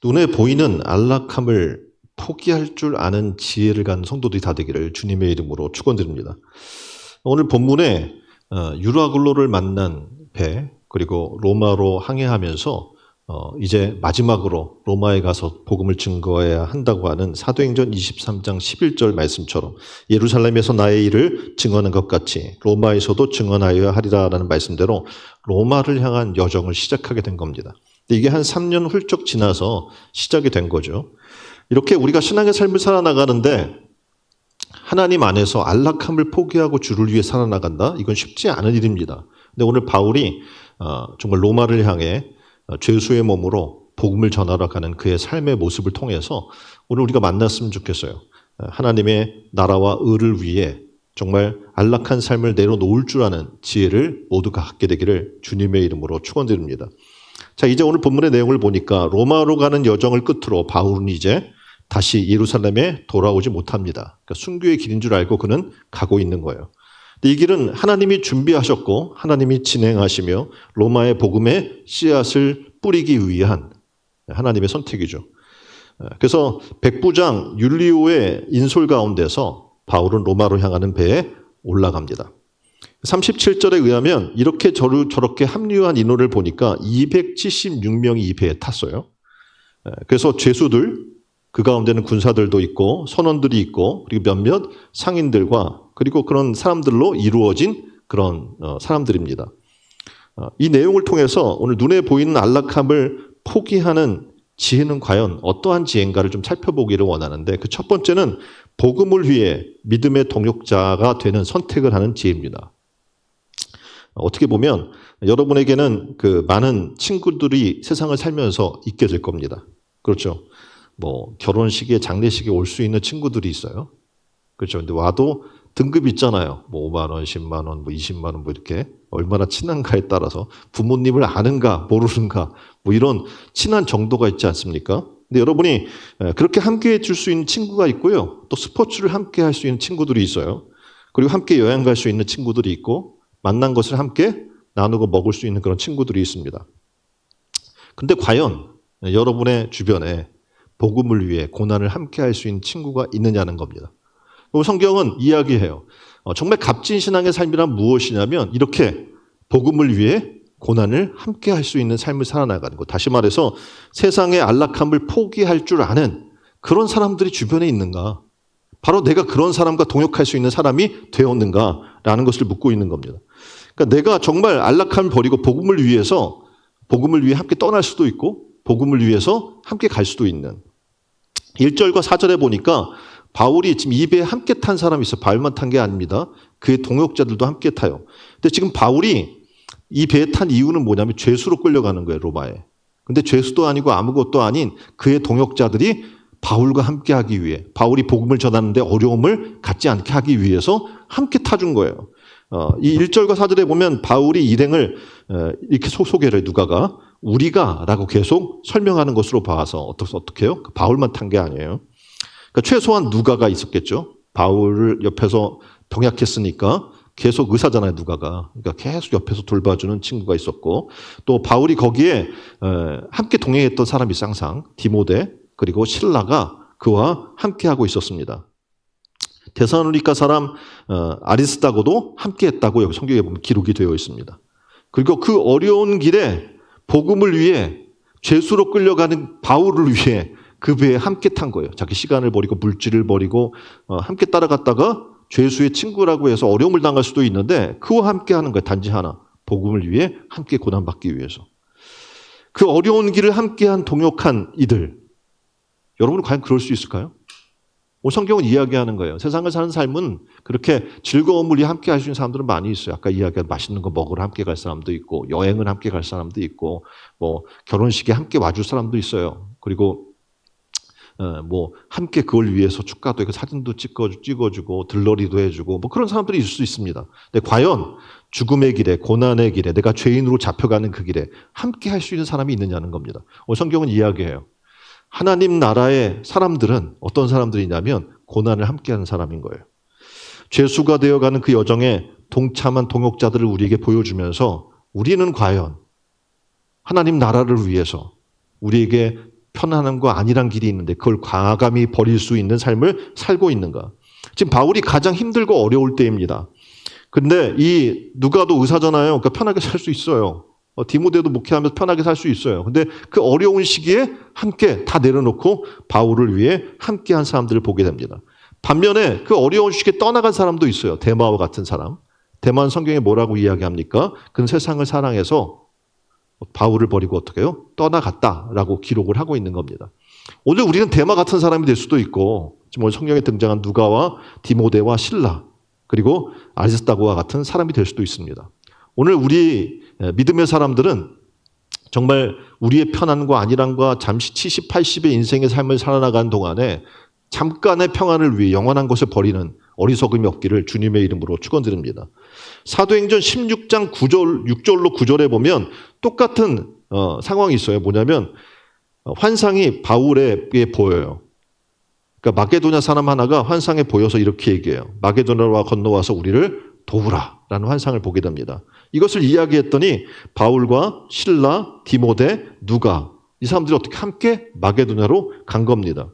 눈에 보이는 안락함을 포기할 줄 아는 지혜를 갖는 성도들이 다 되기를 주님의 이름으로 축원드립니다. 오늘 본문에 유라굴로를 만난 배, 그리고 로마로 항해하면서 이제 마지막으로 로마에 가서 복음을 증거해야 한다고 하는 사도행전 23장 11절 말씀처럼 예루살렘에서 나의 일을 증언한 것 같이 로마에서도 증언하여야 하리라라는 말씀대로 로마를 향한 여정을 시작하게 된 겁니다. 이게 한 3년 훌쩍 지나서 시작이 된 거죠. 이렇게 우리가 신앙의 삶을 살아나가는데 하나님 안에서 안락함을 포기하고 주를 위해 살아나간다? 이건 쉽지 않은 일입니다. 근데 오늘 바울이 정말 로마를 향해 죄수의 몸으로 복음을 전하러 가는 그의 삶의 모습을 통해서 오늘 우리가 만났으면 좋겠어요. 하나님의 나라와 의를 위해 정말 안락한 삶을 내려놓을 줄 아는 지혜를 모두가 갖게 되기를 주님의 이름으로 축원드립니다. 자, 이제 오늘 본문의 내용을 보니까 로마로 가는 여정을 끝으로 바울은 이제 다시 예루살렘에 돌아오지 못합니다. 그러니까 순교의 길인 줄 알고 그는 가고 있는 거예요. 이 길은 하나님이 준비하셨고 하나님이 진행하시며 로마의 복음의 씨앗을 뿌리기 위한 하나님의 선택이죠. 그래서 백부장 율리오의 인솔 가운데서 바울은 로마로 향하는 배에 올라갑니다. 37절에 의하면 이렇게 저렇게 합류한 인원을 보니까 276명이 이 배에 탔어요. 그래서 죄수들, 그 가운데는 군사들도 있고 선원들이 있고 그리고 몇몇 상인들과 그리고 그런 사람들로 이루어진 그런 사람들입니다. 이 내용을 통해서 오늘 눈에 보이는 안락함을 포기하는 지혜는 과연 어떠한 지혜인가를 좀 살펴보기를 원하는데 그 첫 번째는 복음을 위해 믿음의 동역자가 되는 선택을 하는 지혜입니다. 어떻게 보면 여러분에게는 그 많은 친구들이 세상을 살면서 있게 될 겁니다. 그렇죠? 뭐 결혼식에 장례식에 올 수 있는 친구들이 있어요. 그렇죠? 근데 와도 등급 있잖아요. 뭐 5만 원, 10만 원, 뭐 20만 원 뭐 이렇게 얼마나 친한가에 따라서 부모님을 아는가 모르는가 뭐 이런 친한 정도가 있지 않습니까? 근데 여러분이 그렇게 함께 해줄 수 있는 친구가 있고요. 또 스포츠를 함께 할 수 있는 친구들이 있어요. 그리고 함께 여행 갈 수 있는 친구들이 있고 만난 것을 함께 나누고 먹을 수 있는 그런 친구들이 있습니다. 근데 과연 여러분의 주변에 복음을 위해 고난을 함께 할 수 있는 친구가 있느냐는 겁니다. 성경은 이야기해요. 정말 값진 신앙의 삶이란 무엇이냐면 이렇게 복음을 위해 고난을 함께 할 수 있는 삶을 살아나가는 것. 다시 말해서 세상의 안락함을 포기할 줄 아는 그런 사람들이 주변에 있는가? 바로 내가 그런 사람과 동역할 수 있는 사람이 되었는가라는 것을 묻고 있는 겁니다. 그러니까 내가 정말 안락함을 버리고 복음을 위해 함께 떠날 수도 있고 복음을 위해서 함께 갈 수도 있는 1절과 4절에 보니까 바울이 지금 이 배에 함께 탄 사람이 있어요. 바울만 탄 게 아닙니다. 그의 동역자들도 함께 타요. 근데 지금 바울이 이 배에 탄 이유는 뭐냐면 죄수로 끌려가는 거예요, 로마에. 근데 죄수도 아니고 아무것도 아닌 그의 동역자들이 바울과 함께 하기 위해, 바울이 복음을 전하는데 어려움을 갖지 않게 하기 위해서 함께 타준 거예요. 이 1절과 4절에 보면 바울이 일행을 이렇게 소개를 해요, 누가가. 우리가 라고 계속 설명하는 것으로 봐서 어떻게 해요? 바울만 탄 게 아니에요. 그러니까 최소한 누가가 있었겠죠. 바울을 옆에서 병약했으니까 계속 의사잖아요, 누가가. 그러니까 계속 옆에서 돌봐주는 친구가 있었고 또 바울이 거기에 함께 동행했던 사람이 항상 디모데 그리고 실라가 그와 함께하고 있었습니다. 데살로니가 사람 아리스다고도 함께했다고 여기 성경에 보면 기록이 되어 있습니다. 그리고 그 어려운 길에 복음을 위해 죄수로 끌려가는 바울을 위해 그 배에 함께 탄 거예요. 자기 시간을 버리고 물질을 버리고 함께 따라갔다가 죄수의 친구라고 해서 어려움을 당할 수도 있는데 그와 함께 하는 거예요. 단지 하나. 복음을 위해 함께 고난받기 위해서. 그 어려운 길을 함께한 동역한 이들. 여러분은 과연 그럴 수 있을까요? 오늘 성경은 이야기하는 거예요. 세상을 사는 삶은 그렇게 즐거움을 위해 함께 할 수 있는 사람들은 많이 있어요. 아까 이야기한 맛있는 거 먹으러 함께 갈 사람도 있고 여행을 함께 갈 사람도 있고 뭐 결혼식에 함께 와줄 사람도 있어요. 그리고 뭐 함께 그걸 위해서 축가도 하고 사진도 찍어주고 들러리도 해주고 뭐 그런 사람들이 있을 수 있습니다. 근데 과연 죽음의 길에 고난의 길에 내가 죄인으로 잡혀가는 그 길에 함께 할 수 있는 사람이 있느냐는 겁니다. 오늘 성경은 이야기해요. 하나님 나라의 사람들은 어떤 사람들이냐면 고난을 함께하는 사람인 거예요. 죄수가 되어가는 그 여정에 동참한 동역자들을 우리에게 보여주면서 우리는 과연 하나님 나라를 위해서 우리에게 편안함과 안일한 길이 있는데 그걸 과감히 버릴 수 있는 삶을 살고 있는가? 지금 바울이 가장 힘들고 어려울 때입니다. 근데 이 누가도 의사잖아요. 그러니까 편하게 살 수 있어요. 디모데도 목회하면서 편하게 살 수 있어요. 근데 그 어려운 시기에 함께 다 내려놓고 바울을 위해 함께한 사람들을 보게 됩니다. 반면에 그 어려운 시기에 떠나간 사람도 있어요. 데마와 같은 사람. 데마는 성경에 뭐라고 이야기합니까? 그는 세상을 사랑해서 바울을 버리고 어떻게 해요? 떠나갔다라고 기록을 하고 있는 겁니다. 오늘 우리는 데마 같은 사람이 될 수도 있고 지금 오늘 성경에 등장한 누가와 디모데와 실라 그리고 아리스다고와 같은 사람이 될 수도 있습니다. 오늘 우리 믿음의 사람들은 정말 우리의 편안과 안일함과 잠시 70, 80의 인생의 삶을 살아나가는 동안에 잠깐의 평안을 위해 영원한 것을 버리는 어리석음이 없기를 주님의 이름으로 축원드립니다. 사도행전 16장 9절, 6절로 9절에 보면 똑같은 상황이 있어요. 뭐냐면 환상이 바울에게 보여요. 그러니까 마게도냐 사람 하나가 환상에 보여서 이렇게 얘기해요. 마게도냐로 건너와서 우리를 도우라라는 환상을 보게 됩니다. 이것을 이야기했더니 바울과 실라, 디모데, 누가 이 사람들이 어떻게 함께 마게도냐로 간 겁니다.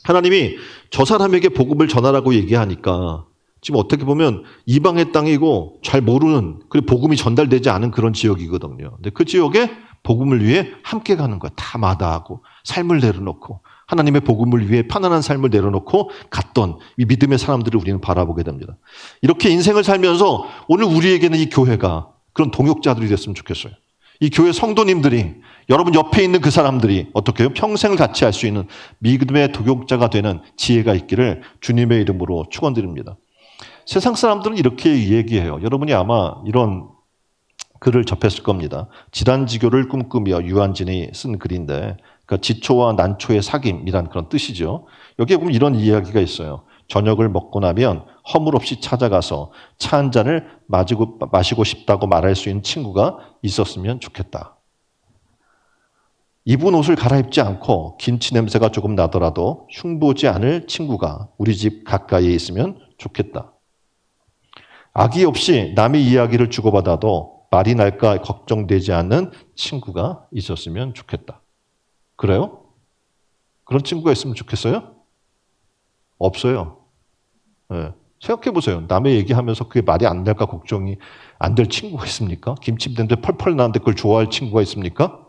하나님이 저 사람에게 복음을 전하라고 얘기하니까 지금 어떻게 보면 이방의 땅이고 잘 모르는 그리고 복음이 전달되지 않은 그런 지역이거든요. 근데 그 지역에 복음을 위해 함께 가는 거야. 다 마다하고 삶을 내려놓고 하나님의 복음을 위해 편안한 삶을 내려놓고 갔던 이 믿음의 사람들을 우리는 바라보게 됩니다. 이렇게 인생을 살면서 오늘 우리에게는 이 교회가 그런 동역자들이 됐으면 좋겠어요. 이 교회 성도님들이 여러분 옆에 있는 그 사람들이 어떻게 해요? 평생을 같이 할 수 있는 믿음의 동역자가 되는 지혜가 있기를 주님의 이름으로 축원드립니다. 세상 사람들은 이렇게 얘기해요. 여러분이 아마 이런 글을 접했을 겁니다. 지단지교를 꿈꾸며 유한진이 쓴 글인데 그러니까 지초와 난초의 사귐이란 그런 뜻이죠. 여기에 보면 이런 이야기가 있어요. 저녁을 먹고 나면 허물없이 찾아가서 차 한 잔을 마시고 싶다고 말할 수 있는 친구가 있었으면 좋겠다. 입은 옷을 갈아입지 않고 김치 냄새가 조금 나더라도 흉보지 않을 친구가 우리 집 가까이에 있으면 좋겠다. 악의 없이 남의 이야기를 주고받아도 말이 날까 걱정되지 않는 친구가 있었으면 좋겠다. 그래요? 그런 친구가 있으면 좋겠어요? 없어요. 네. 생각해 보세요. 남의 얘기하면서 그게 말이 안 날까 걱정이 안 될 친구가 있습니까? 김치 냄새 펄펄 나는데 그걸 좋아할 친구가 있습니까?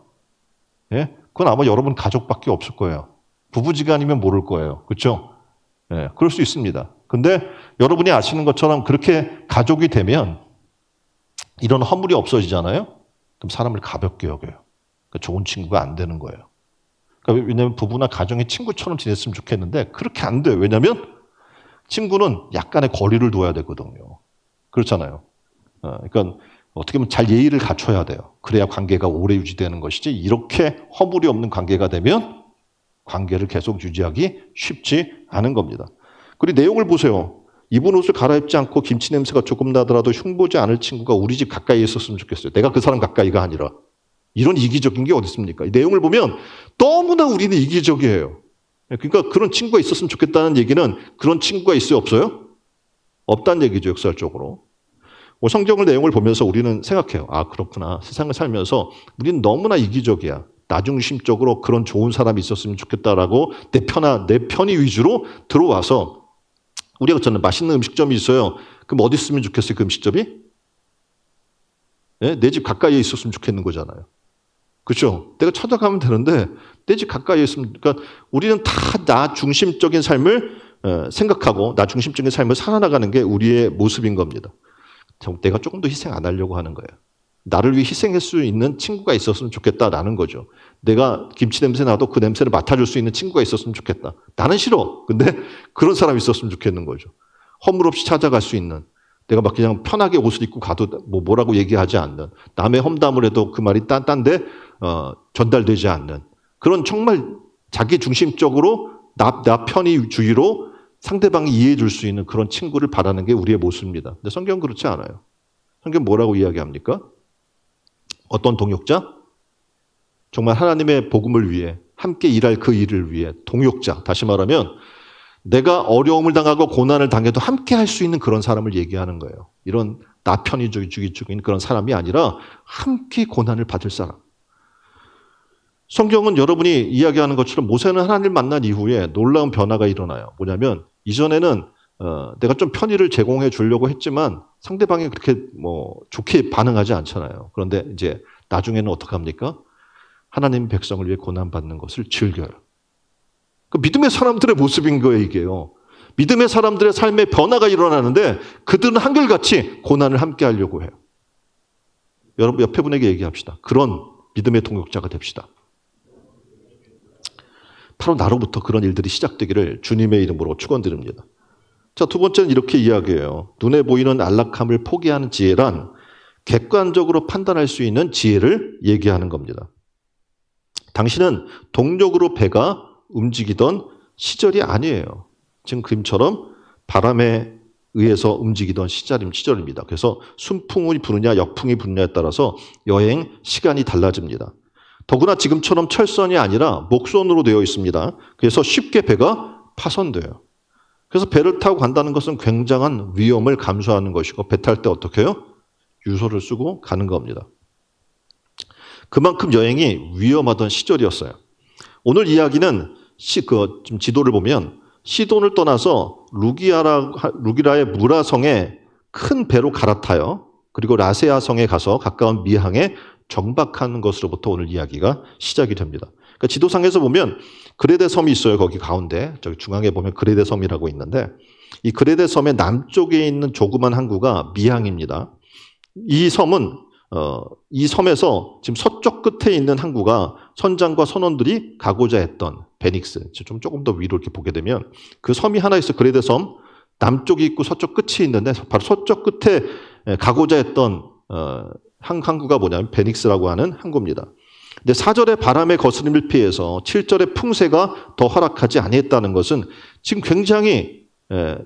예? 그건 아마 여러분 가족밖에 없을 거예요. 부부지간이면 모를 거예요. 그렇죠? 예, 그럴 수 있습니다. 근데 여러분이 아시는 것처럼 그렇게 가족이 되면 이런 허물이 없어지잖아요. 그럼 사람을 가볍게 여겨요. 그러니까 좋은 친구가 안 되는 거예요. 그러니까 왜냐하면 부부나 가정의 친구처럼 지냈으면 좋겠는데 그렇게 안 돼요. 왜냐하면 친구는 약간의 거리를 둬야 되거든요. 그렇잖아요. 그러니까 어떻게 보면 잘 예의를 갖춰야 돼요. 그래야 관계가 오래 유지되는 것이지 이렇게 허물이 없는 관계가 되면 관계를 계속 유지하기 쉽지 않은 겁니다. 그리고 내용을 보세요. 입은 옷을 갈아입지 않고 김치 냄새가 조금 나더라도 흉보지 않을 친구가 우리 집 가까이에 있었으면 좋겠어요. 내가 그 사람 가까이가 아니라. 이런 이기적인 게 어디 있습니까? 이 내용을 보면 너무나 우리는 이기적이에요. 그러니까 그런 친구가 있었으면 좋겠다는 얘기는 그런 친구가 있어요? 없어요? 없다는 얘기죠. 역설적으로. 성경을 내용을 보면서 우리는 생각해요. 아 그렇구나. 세상을 살면서 우리는 너무나 이기적이야. 나중심적으로 그런 좋은 사람이 있었으면 좋겠다라고 내 편의 위주로 들어와서 우리가 저는 맛있는 음식점이 있어요. 그럼 어디 있으면 좋겠어요? 그 음식점이? 네? 내 집 가까이에 있었으면 좋겠는 거잖아요. 그렇죠? 내가 찾아가면 되는데 내 집 가까이에 있으면 그러니까 우리는 다 나 중심적인 삶을 생각하고 나 중심적인 삶을 살아나가는 게 우리의 모습인 겁니다. 내가 조금 더 희생 안 하려고 하는 거예요. 나를 위해 희생할 수 있는 친구가 있었으면 좋겠다라는 거죠. 내가 김치 냄새 나도 그 냄새를 맡아줄 수 있는 친구가 있었으면 좋겠다. 나는 싫어. 근데 그런 사람이 있었으면 좋겠는 거죠. 허물 없이 찾아갈 수 있는 내가 막 그냥 편하게 옷을 입고 가도 뭐라고 얘기하지 않는 남의 험담을 해도 그 말이 딴데 전달되지 않는 그런 정말 자기 중심적으로 나 편의주의로 상대방이 이해해 줄 수 있는 그런 친구를 바라는 게 우리의 모습입니다. 근데 성경은 그렇지 않아요. 성경 뭐라고 이야기합니까? 어떤 동역자? 정말 하나님의 복음을 위해 함께 일할 그 일을 위해 동역자. 다시 말하면 내가 어려움을 당하고 고난을 당해도 함께 할 수 있는 그런 사람을 얘기하는 거예요. 이런 나 편의주의적인 그런 사람이 아니라 함께 고난을 받을 사람. 성경은 여러분이 이야기하는 것처럼 모세는 하나님을 만난 이후에 놀라운 변화가 일어나요. 뭐냐면 이전에는 내가 좀 편의를 제공해 주려고 했지만 상대방이 그렇게 좋게 반응하지 않잖아요. 그런데 이제 나중에는 어떻게 합니까? 하나님 백성을 위해 고난받는 것을 즐겨요. 그 믿음의 사람들의 모습인 거예요, 이게요. 믿음의 사람들의 삶에 변화가 일어나는데 그들은 한결같이 고난을 함께 하려고 해요. 여러분 옆에 분에게 얘기합시다. 그런 믿음의 동역자가 됩시다. 바로 나로부터 그런 일들이 시작되기를 주님의 이름으로 축원드립니다. 자, 두 번째는 이렇게 이야기해요. 눈에 보이는 안락함을 포기하는 지혜란 객관적으로 판단할 수 있는 지혜를 얘기하는 겁니다. 당신은 동력으로 배가 움직이던 시절이 아니에요. 지금 그림처럼 바람에 의해서 움직이던 시절입니다. 그래서 순풍이 부느냐 역풍이 부느냐에 따라서 여행 시간이 달라집니다. 더구나 지금처럼 철선이 아니라 목선으로 되어 있습니다. 그래서 쉽게 배가 파손돼요. 그래서 배를 타고 간다는 것은 굉장한 위험을 감수하는 것이고 배 탈 때 어떻게 해요? 유서를 쓰고 가는 겁니다. 그만큼 여행이 위험하던 시절이었어요. 오늘 이야기는 지금 지도를 보면 시돈을 떠나서 루기라의 무라성에 큰 배로 갈아타요. 그리고 라세아 성에 가서 가까운 미항에 정박하는 것으로부터 오늘 이야기가 시작이 됩니다. 그러니까 지도상에서 보면 그레데 섬이 있어요. 거기 가운데 저기 중앙에 보면 그레데 섬이라고 있는데 이 그레데 섬의 남쪽에 있는 조그만 항구가 미항입니다. 이 섬에서 지금 서쪽 끝에 있는 항구가 선장과 선원들이 가고자 했던 베닉스, 조금 더 위로 이렇게 보게 되면 그 섬이 하나 있어요. 그레데 섬 남쪽이 있고 서쪽 끝이 있는데 바로 서쪽 끝에 가고자 했던 항구가 뭐냐면 베닉스라고 하는 항구입니다. 근데 4절의 바람의 거스름을 피해서 7절의 풍세가 더 허락하지 아니했다는 것은 지금 굉장히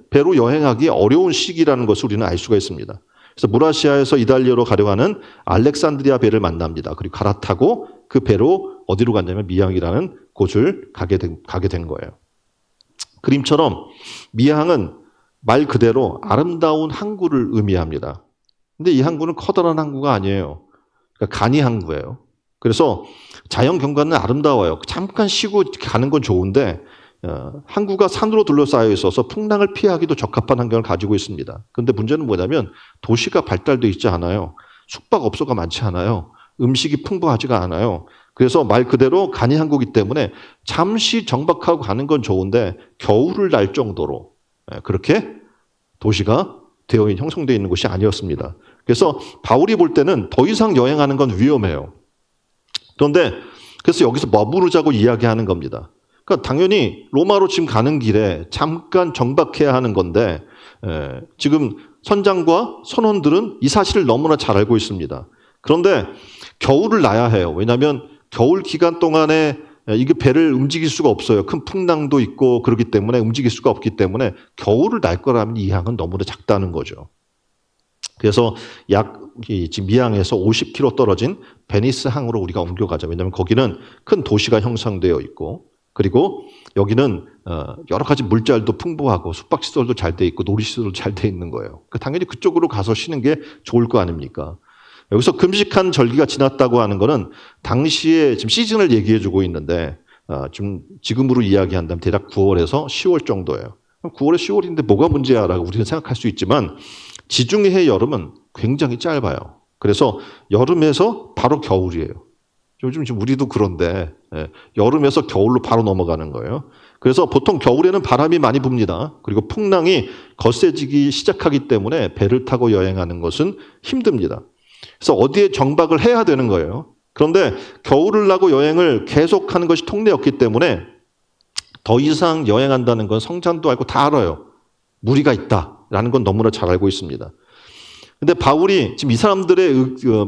배로 여행하기 어려운 시기라는 것을 우리는 알 수가 있습니다. 그래서 무라시아에서 이달리아로 가려고 하는 알렉산드리아 배를 만납니다. 그리고 갈아타고 그 배로 어디로 갔냐면 미항이라는 곳을 가게 된 거예요. 그림처럼 미항은 말 그대로 아름다운 항구를 의미합니다. 근데 이 항구는 커다란 항구가 아니에요. 그러니까 간이 항구예요. 그래서 자연 경관은 아름다워요. 잠깐 쉬고 가는 건 좋은데 항구가 산으로 둘러싸여 있어서 풍랑을 피하기도 적합한 환경을 가지고 있습니다. 그런데 문제는 뭐냐면 도시가 발달되어 있지 않아요. 숙박업소가 많지 않아요. 음식이 풍부하지가 않아요. 그래서 말 그대로 간이 항구이기 때문에 잠시 정박하고 가는 건 좋은데 겨울을 날 정도로 그렇게 도시가 형성되어 있는 곳이 아니었습니다. 그래서 바울이 볼 때는 더 이상 여행하는 건 위험해요. 그런데 그래서 여기서 머무르자고 이야기하는 겁니다. 그러니까 당연히 로마로 지금 가는 길에 잠깐 정박해야 하는 건데 지금 선장과 선원들은 이 사실을 너무나 잘 알고 있습니다. 그런데 겨울을 나야 해요. 왜냐하면 겨울 기간 동안에 이게 배를 움직일 수가 없어요. 큰 풍랑도 있고 그렇기 때문에 움직일 수가 없기 때문에 겨울을 날 거라면 이 항은 너무나 작다는 거죠. 그래서 지금 미항에서 50km 떨어진 베니스 항으로 우리가 옮겨가자. 왜냐하면 거기는 큰 도시가 형성되어 있고 그리고 여기는 여러 가지 물자들도 풍부하고 숙박시설도 잘 돼 있고 놀이시설도 잘 돼 있는 거예요. 당연히 그쪽으로 가서 쉬는 게 좋을 거 아닙니까? 여기서 금식한 절기가 지났다고 하는 거는 당시에 지금 시즌을 얘기해 주고 있는데 지금으로 이야기한다면 대략 9월에서 10월 정도예요. 9월에 10월인데 뭐가 문제야라고 우리는 생각할 수 있지만 지중해 여름은 굉장히 짧아요. 그래서 여름에서 바로 겨울이에요. 요즘 지금 우리도 그런데 여름에서 겨울로 바로 넘어가는 거예요. 그래서 보통 겨울에는 바람이 많이 붑니다. 그리고 풍랑이 거세지기 시작하기 때문에 배를 타고 여행하는 것은 힘듭니다. 그래서 어디에 정박을 해야 되는 거예요. 그런데 겨울을 나고 여행을 계속하는 것이 통례였기 때문에 더 이상 여행한다는 건 성찬도 알고 다 알아요. 무리가 있다라는 건 너무나 잘 알고 있습니다. 그런데 바울이 지금 이 사람들의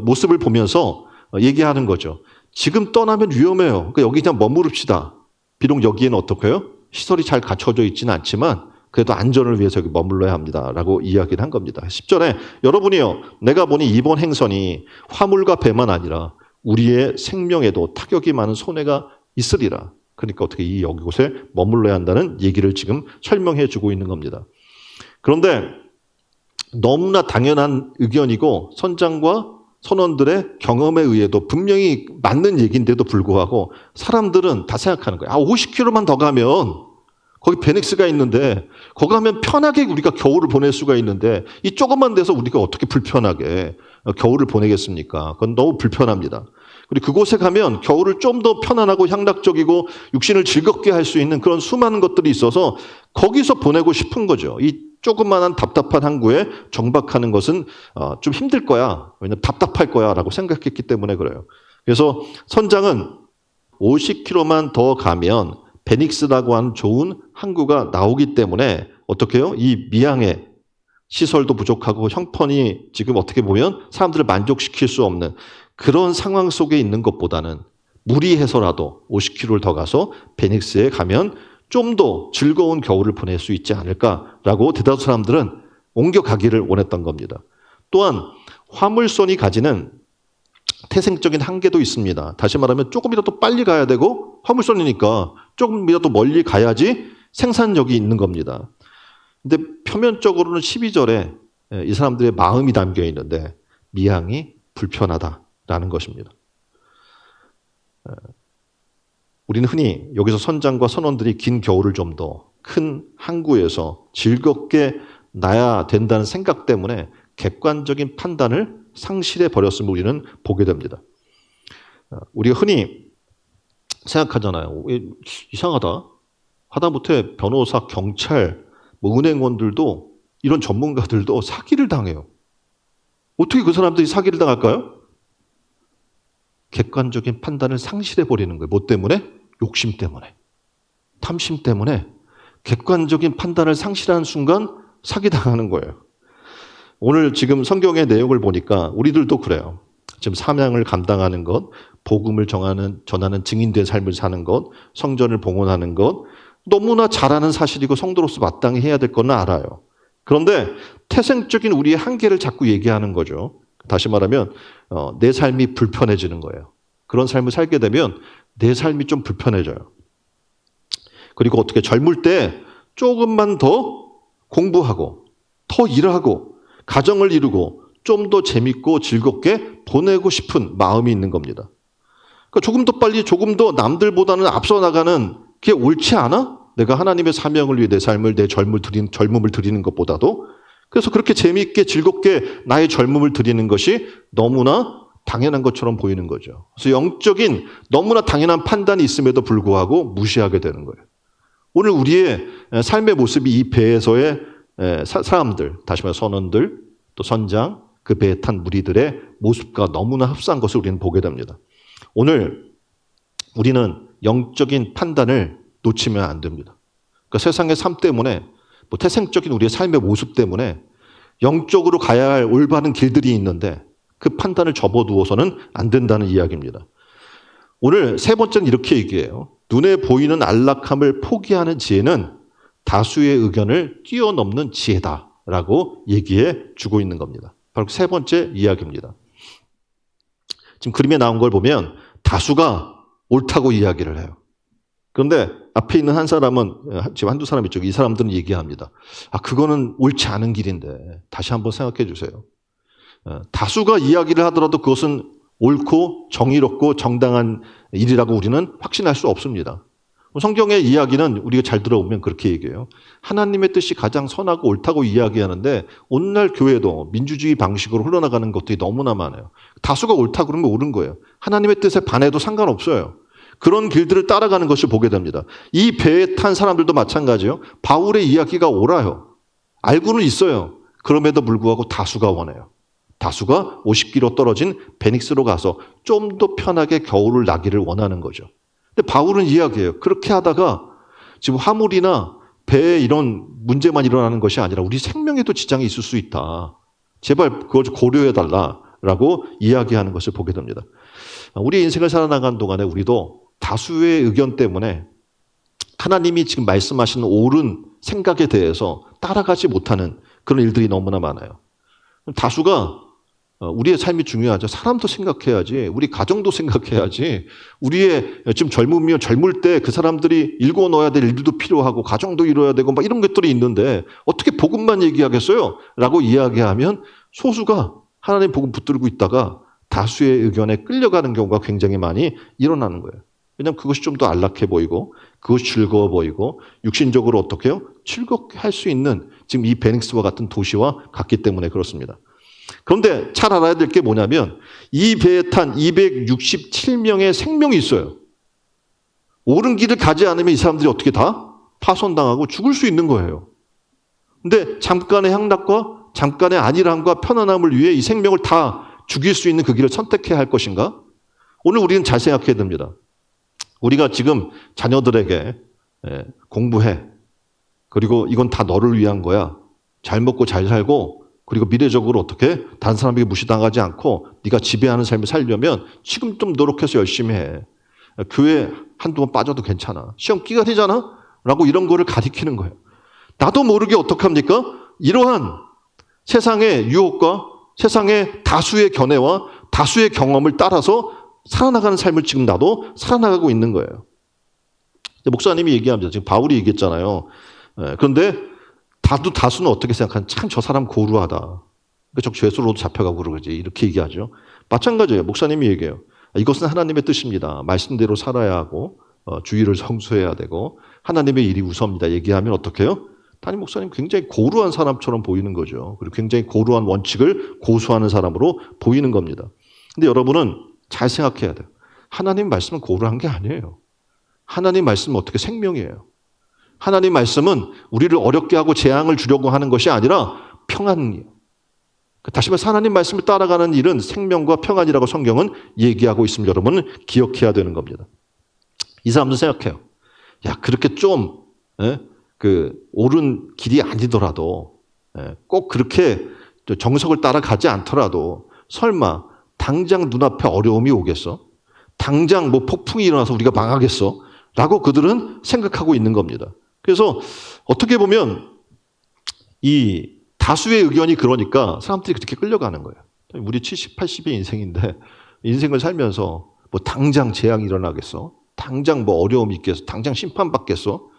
모습을 보면서 얘기하는 거죠. 지금 떠나면 위험해요. 그러니까 여기 그냥 머무릅시다. 비록 여기에는 어떻게 해요? 시설이 잘 갖춰져 있지는 않지만 그래도 안전을 위해서 여기 머물러야 합니다라고 이야기를 한 겁니다. 10절에 여러분이요 내가 보니 이번 행선이 화물과 배만 아니라 우리의 생명에도 타격이 많은 손해가 있으리라. 그러니까 어떻게 여기곳에 머물러야 한다는 얘기를 지금 설명해 주고 있는 겁니다. 그런데 너무나 당연한 의견이고 선장과 선원들의 경험에 의해도 분명히 맞는 얘기인데도 불구하고 사람들은 다 생각하는 거예요. 50km만 더 가면 거기 베닉스가 있는데 거기 가면 편하게 우리가 겨울을 보낼 수가 있는데 이 조그만 데서 우리가 어떻게 불편하게 겨울을 보내겠습니까? 그건 너무 불편합니다. 그리고 그곳에 가면 겨울을 좀 더 편안하고 향락적이고 육신을 즐겁게 할 수 있는 그런 수많은 것들이 있어서 거기서 보내고 싶은 거죠. 이 조그만한 답답한 항구에 정박하는 것은 좀 힘들 거야. 왜냐하면 답답할 거야 라고 생각했기 때문에 그래요. 그래서 선장은 50km만 더 가면 베닉스라고 하는 좋은 항구가 나오기 때문에 어떻게 해요? 이 미항에 시설도 부족하고 형편이 지금 어떻게 보면 사람들을 만족시킬 수 없는 그런 상황 속에 있는 것보다는 무리해서라도 50km를 더 가서 베닉스에 가면 좀 더 즐거운 겨울을 보낼 수 있지 않을까라고 대다수 사람들은 옮겨가기를 원했던 겁니다. 또한 화물선이 가지는 태생적인 한계도 있습니다. 다시 말하면 조금이라도 빨리 가야 되고 화물선이니까 조금이라도 멀리 가야지 생산력이 있는 겁니다. 근데 표면적으로는 12절에 이 사람들의 마음이 담겨 있는데 미항이 불편하다라는 것입니다. 우리는 흔히 여기서 선장과 선원들이 긴 겨울을 좀 더 큰 항구에서 즐겁게 나야 된다는 생각 때문에 객관적인 판단을 상실해 버렸음을 우리는 보게 됩니다. 우리가 흔히 생각하잖아요. 이상하다. 하다못해 변호사, 경찰, 은행원들도 이런 전문가들도 사기를 당해요. 어떻게 그 사람들이 사기를 당할까요? 객관적인 판단을 상실해 버리는 거예요. 뭐 때문에? 욕심 때문에. 탐심 때문에 객관적인 판단을 상실하는 순간 사기당하는 거예요. 오늘 지금 성경의 내용을 보니까 우리들도 그래요. 지금 사명을 감당하는 것, 복음을 전하는 증인된 삶을 사는 것, 성전을 봉헌하는 것, 너무나 잘하는 사실이고 성도로서 마땅히 해야 될 건 알아요. 그런데 태생적인 우리의 한계를 자꾸 얘기하는 거죠. 다시 말하면 내 삶이 불편해지는 거예요. 그런 삶을 살게 되면 내 삶이 좀 불편해져요. 그리고 어떻게 젊을 때 조금만 더 공부하고 더 일하고 가정을 이루고 좀 더 재밌고 즐겁게 보내고 싶은 마음이 있는 겁니다. 그러니까 조금 더 빨리 조금 더 남들보다는 앞서 나가는 게 옳지 않아? 내가 하나님의 사명을 위해 내 삶을 내 젊음을 드리는 것보다도 그래서 그렇게 재미있게 즐겁게 나의 젊음을 드리는 것이 너무나 당연한 것처럼 보이는 거죠. 그래서 영적인 너무나 당연한 판단이 있음에도 불구하고 무시하게 되는 거예요. 오늘 우리의 삶의 모습이 이 배에서의 사람들, 다시 말해 선원들, 또 선장, 그 배에 탄 무리들의 모습과 너무나 흡사한 것을 우리는 보게 됩니다. 오늘 우리는 영적인 판단을 놓치면 안 됩니다. 그러니까 세상의 삶 때문에 태생적인 우리의 삶의 모습 때문에 영적으로 가야 할 올바른 길들이 있는데 그 판단을 접어두어서는 안 된다는 이야기입니다. 오늘 세 번째는 이렇게 얘기해요. 눈에 보이는 안락함을 포기하는 지혜는 다수의 의견을 뛰어넘는 지혜다라고 얘기해 주고 있는 겁니다. 바로 세 번째 이야기입니다. 지금 그림에 나온 걸 보면 다수가 옳다고 이야기를 해요. 그런데 앞에 있는 한 사람은 지금 한두 사람 있죠. 이 사람들은 얘기합니다. 그거는 옳지 않은 길인데 다시 한번 생각해 주세요. 다수가 이야기를 하더라도 그것은 옳고 정의롭고 정당한 일이라고 우리는 확신할 수 없습니다. 성경의 이야기는 우리가 잘 들어보면 그렇게 얘기해요. 하나님의 뜻이 가장 선하고 옳다고 이야기하는데 오늘날 교회도 민주주의 방식으로 흘러나가는 것들이 너무나 많아요. 다수가 옳다고 그러면 옳은 거예요. 하나님의 뜻에 반해도 상관없어요. 그런 길들을 따라가는 것을 보게 됩니다. 이 배에 탄 사람들도 마찬가지예요. 바울의 이야기가 옳아요. 알고는 있어요. 그럼에도 불구하고 다수가 원해요. 다수가 50km 떨어진 베닉스로 가서 좀 더 편하게 겨울을 나기를 원하는 거죠. 근데 바울은 이야기해요. 그렇게 하다가 지금 화물이나 배에 이런 문제만 일어나는 것이 아니라 우리 생명에도 지장이 있을 수 있다. 제발 그걸 고려해달라라고 이야기하는 것을 보게 됩니다. 우리 인생을 살아나가는 동안에 우리도 다수의 의견 때문에 하나님이 지금 말씀하시는 옳은 생각에 대해서 따라가지 못하는 그런 일들이 너무나 많아요. 다수가 우리의 삶이 중요하죠. 사람도 생각해야지. 우리 가정도 생각해야지. 우리의 지금 젊으면 젊을 때 그 사람들이 일궈 넣어야 될 일도 필요하고 가정도 이뤄야 되고 막 이런 것들이 있는데 어떻게 복음만 얘기하겠어요? 라고 이야기하면 소수가 하나님 복음 붙들고 있다가 다수의 의견에 끌려가는 경우가 굉장히 많이 일어나는 거예요. 왜냐하면 그것이 좀 더 안락해 보이고 그것이 즐거워 보이고 육신적으로 어떻게 해요? 즐겁게 할 수 있는 지금 이 베닉스와 같은 도시와 같기 때문에 그렇습니다. 그런데 잘 알아야 될 게 뭐냐면 이 배에 탄 267명의 생명이 있어요. 옳은 길을 가지 않으면 이 사람들이 어떻게 다 파손당하고 죽을 수 있는 거예요. 근데 잠깐의 향락과 잠깐의 안일함과 편안함을 위해 이 생명을 다 죽일 수 있는 그 길을 선택해야 할 것인가? 오늘 우리는 잘 생각해야 됩니다. 우리가 지금 자녀들에게 공부해. 그리고 이건 다 너를 위한 거야. 잘 먹고 잘 살고 그리고 미래적으로 어떻게 다른 사람에게 무시당하지 않고 네가 지배하는 삶을 살려면 지금 좀 노력해서 열심히 해. 교회 한두 번 빠져도 괜찮아. 시험 끼가 되잖아? 라고 이런 거를 가리키는 거예요. 나도 모르게 어떡합니까? 이러한 세상의 유혹과 세상의 다수의 견해와 다수의 경험을 따라서 살아나가는 삶을 지금 나도 살아나가고 있는 거예요. 목사님이 얘기합니다. 지금 바울이 얘기했잖아요. 그런데 다수는 어떻게 생각하는? 참 저 사람 고루하다. 저 죄수로도 잡혀가고 그러지. 이렇게 얘기하죠. 마찬가지예요. 목사님이 얘기해요. 이것은 하나님의 뜻입니다. 말씀대로 살아야 하고 주의를 성수해야 되고 하나님의 일이 우선입니다. 얘기하면 어떻게 해요? 담임 목사님 굉장히 고루한 사람처럼 보이는 거죠. 그리고 굉장히 고루한 원칙을 고수하는 사람으로 보이는 겁니다. 근데 여러분은 잘 생각해야 돼요. 하나님 말씀은 고루한 게 아니에요. 하나님 말씀은 어떻게 생명이에요. 하나님 말씀은 우리를 어렵게 하고 재앙을 주려고 하는 것이 아니라 평안이에요. 다시 말해서 하나님 말씀을 따라가는 일은 생명과 평안이라고 성경은 얘기하고 있음을 여러분은 기억해야 되는 겁니다. 이 사람도 생각해요. 야, 그렇게 좀 옳은 길이 아니더라도 꼭 그렇게 정석을 따라가지 않더라도 설마 당장 눈앞에 어려움이 오겠어? 당장 뭐 폭풍이 일어나서 우리가 망하겠어? 라고 그들은 생각하고 있는 겁니다. 그래서 어떻게 보면 이 다수의 의견이 그러니까 사람들이 그렇게 끌려가는 거예요. 우리 70, 80의 인생인데 인생을 살면서 뭐 당장 재앙이 일어나겠어? 당장 뭐 어려움이 있겠어? 당장 심판받겠어?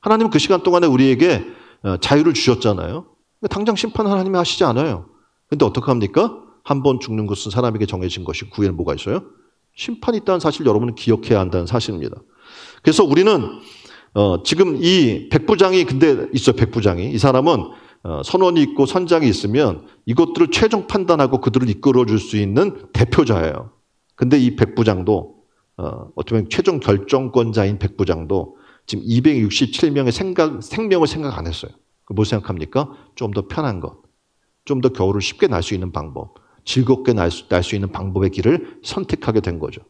하나님은 그 시간 동안에 우리에게 자유를 주셨잖아요. 당장 심판 하나님이 하시지 않아요. 그런데 어떡합니까? 한 번 죽는 것은 사람에게 정해진 것이 후에는 뭐가 있어요? 심판이 있다는 사실 여러분은 기억해야 한다는 사실입니다. 그래서 우리는 지금 이 백부장이 근데 있어요. 백부장이. 이 사람은 선원이 있고 선장이 있으면 이것들을 최종 판단하고 그들을 이끌어줄 수 있는 대표자예요. 근데 이 백부장도 어떻게 보면 최종 결정권자인 백부장도 지금 267명의 생명을 생각 안 했어요. 뭘 생각합니까? 좀 더 편한 것, 좀 더 겨울을 쉽게 날 수 있는 방법, 즐겁게 날 수 있는 방법의 길을 선택하게 된 거죠.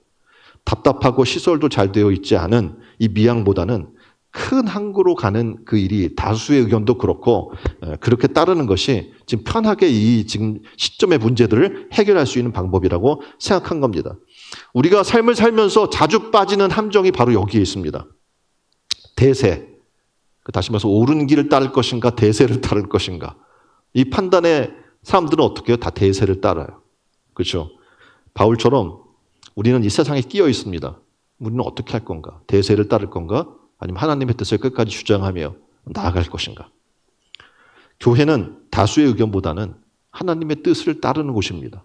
답답하고 시설도 잘 되어 있지 않은 이 미양보다는 큰 항구로 가는 그 일이 다수의 의견도 그렇고 그렇게 따르는 것이 지금 편하게 이 지금 시점의 문제들을 해결할 수 있는 방법이라고 생각한 겁니다. 우리가 삶을 살면서 자주 빠지는 함정이 바로 여기에 있습니다. 대세. 다시 말해서 옳은 길을 따를 것인가 대세를 따를 것인가. 이 판단에 사람들은 어떻게 해요? 다 대세를 따라요. 그렇죠? 바울처럼 우리는 이 세상에 끼어 있습니다. 우리는 어떻게 할 건가? 대세를 따를 건가? 아니면 하나님의 뜻을 끝까지 주장하며 나아갈 것인가? 교회는 다수의 의견보다는 하나님의 뜻을 따르는 곳입니다.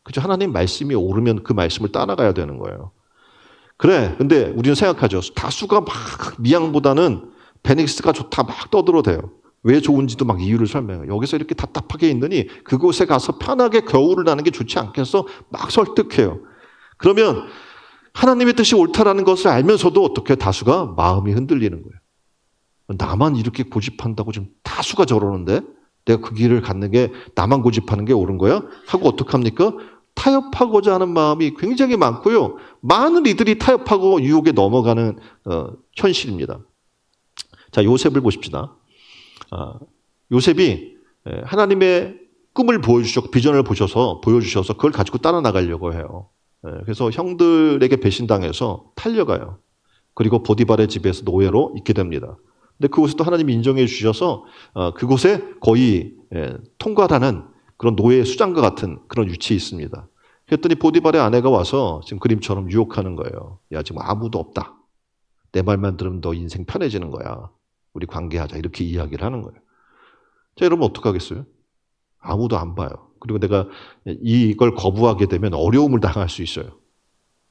그죠? 하나님 말씀이 옳으면 그 말씀을 따라가야 되는 거예요. 그래, 근데 우리는 생각하죠. 다수가 막 미양보다는 베닉스가 좋다 막 떠들어대요. 왜 좋은지도 막 이유를 설명해요. 여기서 이렇게 답답하게 있느니 그곳에 가서 편하게 겨울을 나는 게 좋지 않겠어? 막 설득해요. 그러면 하나님의 뜻이 옳다라는 것을 알면서도 어떻게 다수가 마음이 흔들리는 거예요. 나만 이렇게 고집한다고 지금 다수가 저러는데 내가 그 길을 갖는 게 나만 고집하는 게 옳은 거야? 하고 어떡합니까? 타협하고자 하는 마음이 굉장히 많고요. 많은 이들이 타협하고 유혹에 넘어가는 현실입니다. 자, 요셉을 보십시다. 요셉이 하나님의 꿈을 보여주셨고 비전을 보여주셔서 그걸 가지고 따라 나가려고 해요. 그래서 형들에게 배신당해서 탈려가요. 그리고 보디발의 집에서 노예로 있게 됩니다. 근데 그곳에 또 하나님이 인정해 주셔서 그곳에 거의 통과하는 그런 노예 수장과 같은 그런 위치에 있습니다. 그랬더니 보디발의 아내가 와서 지금 그림처럼 유혹하는 거예요. 야, 지금 아무도 없다. 내 말만 들으면 너 인생 편해지는 거야. 우리 관계하자. 이렇게 이야기를 하는 거예요. 자, 여러분 어떡하겠어요? 아무도 안 봐요. 그리고 내가 이걸 거부하게 되면 어려움을 당할 수 있어요.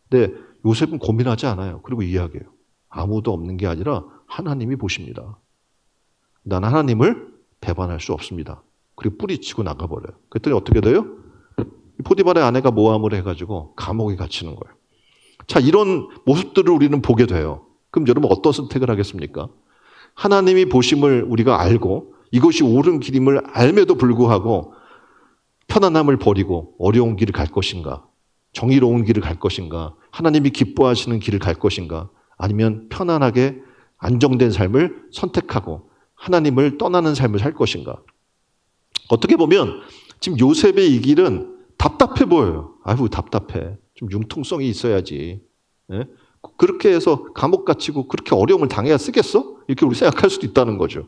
근데 요셉은 고민하지 않아요. 그리고 이야기해요. 아무도 없는 게 아니라 하나님이 보십니다. 나는 하나님을 배반할 수 없습니다. 그리고 뿌리치고 나가버려요. 그랬더니 어떻게 돼요? 포디발의 아내가 모함을 해가지고 감옥에 갇히는 거예요. 자, 이런 모습들을 우리는 보게 돼요. 그럼 여러분 어떤 선택을 하겠습니까? 하나님이 보심을 우리가 알고 이것이 옳은 길임을 알매도 불구하고 편안함을 버리고 어려운 길을 갈 것인가? 정의로운 길을 갈 것인가? 하나님이 기뻐하시는 길을 갈 것인가? 아니면 편안하게 안정된 삶을 선택하고 하나님을 떠나는 삶을 살 것인가? 어떻게 보면 지금 요셉의 이 길은 답답해 보여요. 아이고 답답해. 좀 융통성이 있어야지. 예? 그렇게 해서 감옥 갇히고 그렇게 어려움을 당해야 쓰겠어? 이렇게 우리 생각할 수도 있다는 거죠.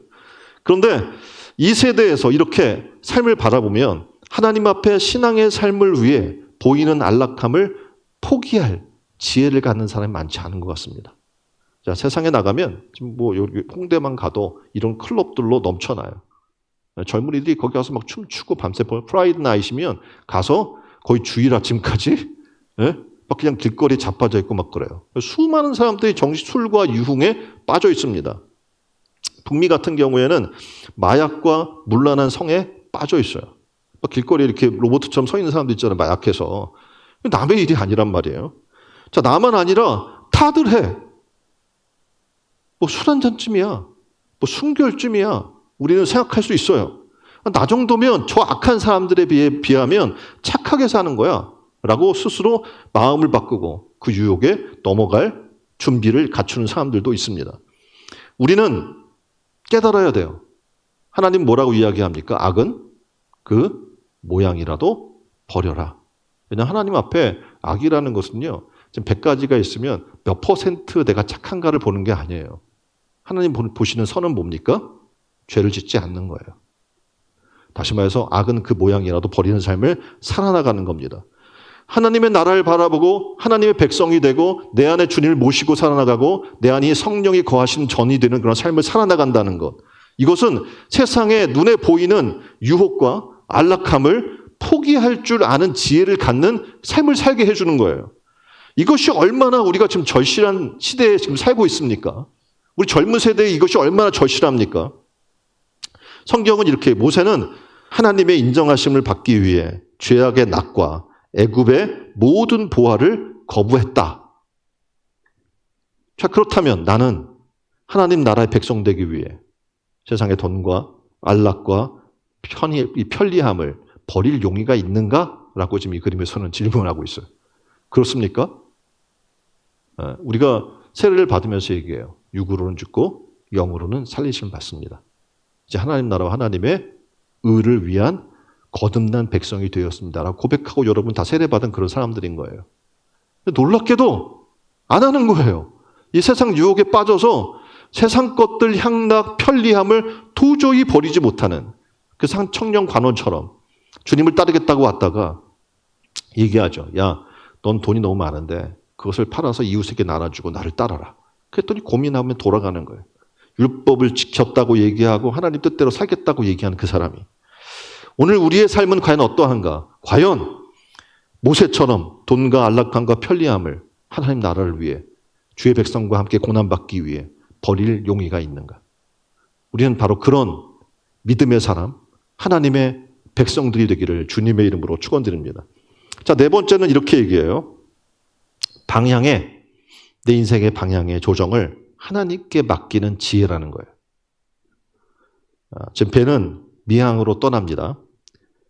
그런데 이 세대에서 이렇게 삶을 바라보면 하나님 앞에 신앙의 삶을 위해 보이는 안락함을 포기할 지혜를 갖는 사람이 많지 않은 것 같습니다. 자, 세상에 나가면 지금 뭐 여기 홍대만 가도 이런 클럽들로 넘쳐나요. 젊은이들이 거기 가서 막 춤추고 밤새 프라이드 나이시면 가서 거의 주일 아침까지 예? 막 그냥 길거리에 자빠져 있고 막 그래요. 수많은 사람들이 술과 유흥에 빠져 있습니다. 북미 같은 경우에는 마약과 문란한 성에 빠져 있어요. 막 길거리에 이렇게 로봇처럼 서 있는 사람들 있잖아요. 마약해서. 남의 일이 아니란 말이에요. 자, 나만 아니라 다들 해. 뭐 술 한 잔쯤이야. 뭐 순결쯤이야. 우리는 생각할 수 있어요. 나 정도면 저 악한 사람들에 비하면 착하게 사는 거야. 라고 스스로 마음을 바꾸고 그 유혹에 넘어갈 준비를 갖추는 사람들도 있습니다. 우리는 깨달아야 돼요. 하나님 뭐라고 이야기합니까? 악은 그 모양이라도 버려라. 왜냐하면 하나님 앞에 악이라는 것은요. 지금 100가지가 있으면 몇 퍼센트 내가 착한가를 보는 게 아니에요. 하나님 보시는 선은 뭡니까? 죄를 짓지 않는 거예요. 다시 말해서 악은 그 모양이라도 버리는 삶을 살아나가는 겁니다. 하나님의 나라를 바라보고 하나님의 백성이 되고 내 안에 주님을 모시고 살아나가고 내 안에 성령이 거하시는 전이 되는 그런 삶을 살아나간다는 것. 이것은 세상에 눈에 보이는 유혹과 안락함을 포기할 줄 아는 지혜를 갖는 삶을 살게 해주는 거예요. 이것이 얼마나 우리가 지금 절실한 시대에 지금 살고 있습니까? 우리 젊은 세대에 이것이 얼마나 절실합니까? 성경은 이렇게 모세는 하나님의 인정하심을 받기 위해 죄악의 낙과 애굽의 모든 보화를 거부했다. 자, 그렇다면 나는 하나님 나라의 백성 되기 위해 세상의 돈과 안락과 편리함을 버릴 용의가 있는가? 라고 지금 이 그림에서는 질문하고 있어요. 그렇습니까? 우리가 세례를 받으면서 얘기해요. 육으로는 죽고 영으로는 살리심을 받습니다. 이제 하나님 나라와 하나님의 의를 위한 거듭난 백성이 되었습니다라고 고백하고 여러분 다 세례받은 그런 사람들인 거예요. 근데 놀랍게도 안 하는 거예요. 이 세상 유혹에 빠져서 세상 것들 향락, 편리함을 도저히 버리지 못하는 그 청년 관원처럼 주님을 따르겠다고 왔다가 얘기하죠. 야, 넌 돈이 너무 많은데 그것을 팔아서 이웃에게 나눠주고 나를 따라라. 그랬더니 고민하면 돌아가는 거예요. 율법을 지켰다고 얘기하고 하나님 뜻대로 살겠다고 얘기하는 그 사람이. 오늘 우리의 삶은 과연 어떠한가? 과연 모세처럼 돈과 안락함과 편리함을 하나님 나라를 위해 주의 백성과 함께 고난받기 위해 버릴 용의가 있는가? 우리는 바로 그런 믿음의 사람, 하나님의 백성들이 되기를 주님의 이름으로 축원드립니다. 자, 네 번째는 이렇게 얘기해요. 내 인생의 방향의 조정을 하나님께 맡기는 지혜라는 거예요. 지금 배는 미항으로 떠납니다.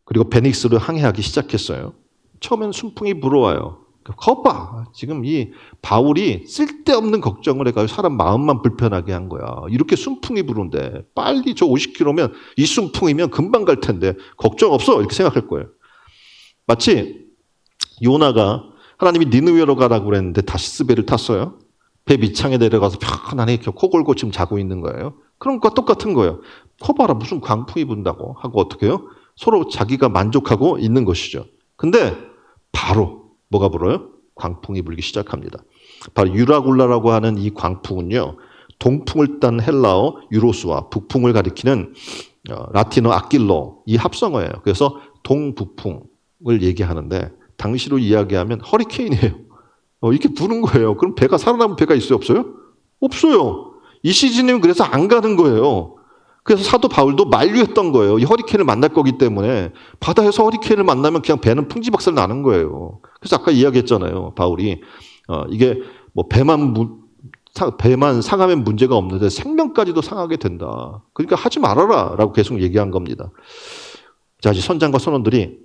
그리고 베닉스로 항해하기 시작했어요. 처음엔 순풍이 불어와요. 거봐, 지금 이 바울이 쓸데없는 걱정을 해가지고 사람 마음만 불편하게 한 거야. 이렇게 순풍이 부는데 빨리 저 50km면 이 순풍이면 금방 갈 텐데 걱정 없어 이렇게 생각할 거예요. 마치 요나가 하나님이 니느웨로 가라고 그랬는데 다시스 배를 탔어요. 배 밑창에 내려가서 편안하게 이렇게 코 골고 지금 자고 있는 거예요. 그런 것과 똑같은 거예요. 커봐라 무슨 광풍이 분다고 하고 어떻게 해요? 서로 자기가 만족하고 있는 것이죠. 근데 바로 뭐가 불어요? 광풍이 불기 시작합니다. 바로 유라굴라라고 하는 이 광풍은요. 동풍을 딴 헬라어 유로스와 북풍을 가리키는 라틴어 아킬로 이 합성어예요. 그래서 동부풍을 얘기하는데 당시로 이야기하면 허리케인이에요. 이렇게 부는 거예요. 그럼 배가 살아남은 배가 있어요? 없어요? 없어요. 이 시즌이면 그래서 안 가는 거예요. 그래서 사도 바울도 만류했던 거예요. 이 허리케인을 만날 거기 때문에 바다에서 허리케인을 만나면 그냥 배는 풍지박살 나는 거예요. 그래서 아까 이야기했잖아요. 바울이 이게 뭐 배만 상하면 문제가 없는데 생명까지도 상하게 된다. 그러니까 하지 말아라라고 계속 얘기한 겁니다. 자, 이제 선장과 선원들이